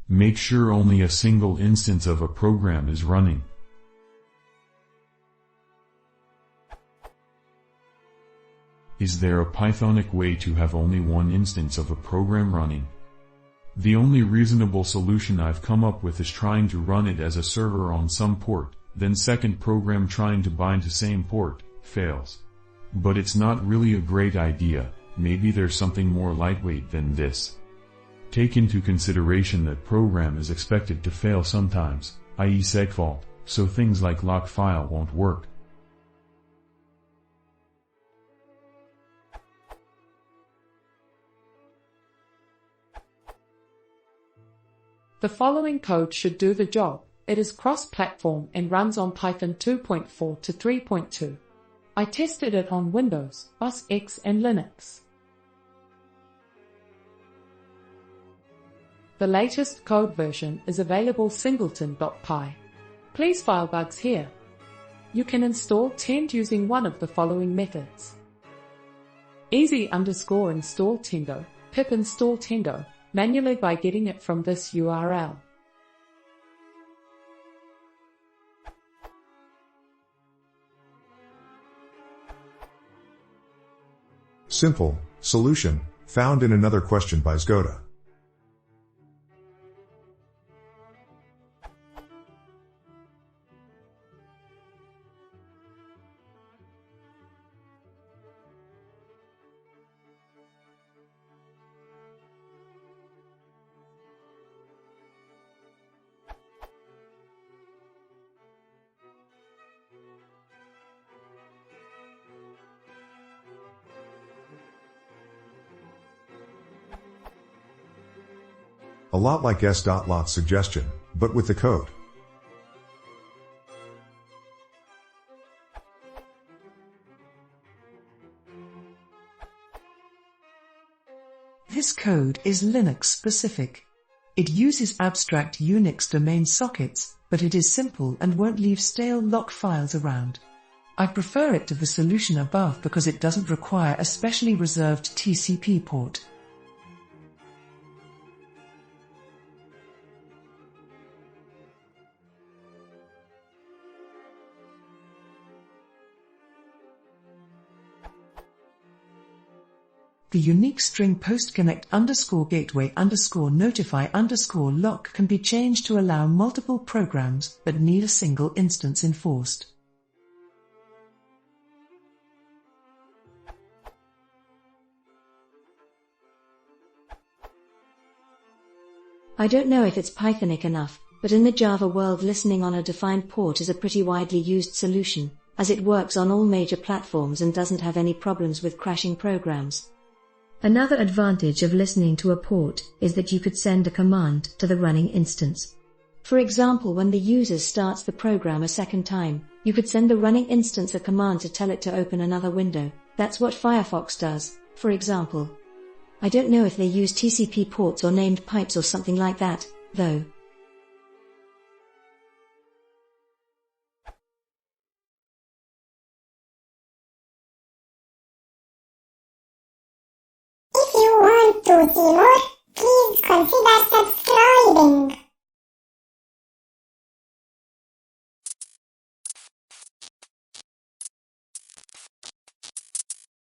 Make sure only a single instance of a program is running. Is there a Pythonic way to have only one instance of a program running? The only reasonable solution I've come up with is trying to run it as a server on some port, then second program trying to bind to same port, fails. But it's not really a great idea. Maybe there's something more lightweight than this. Take into consideration that program is expected to fail sometimes, i.e. segfault, so things like lock file won't work. The following code should do the job. It is cross-platform and runs on Python 2.4 to 3.2. I tested it on Windows, OS X and Linux. The latest code version is available singleton.py. Please file bugs here. You can install Tend using one of the following methods. easy_install Tendo, pip install Tendo, manually by getting it from this URL. Simple solution found in another question by Zgoda. A lot like s.lot's suggestion, but with the code. This code is Linux specific. It uses abstract Unix domain sockets, but it is simple and won't leave stale lock files around. I prefer it to the solution above because it doesn't require a specially reserved TCP port. The unique string postconnect_gateway_notify_lock can be changed to allow multiple programs but need a single instance enforced. I don't know if it's Pythonic enough, but in the Java world listening on a defined port is a pretty widely used solution, as it works on all major platforms and doesn't have any problems with crashing programs. Another advantage of listening to a port is that you could send a command to the running instance. For example, when the user starts the program a second time, you could send the running instance a command to tell it to open another window. That's what Firefox does, for example. I don't know if they use TCP ports or named pipes or something like that, though. If you want to see more, please consider subscribing.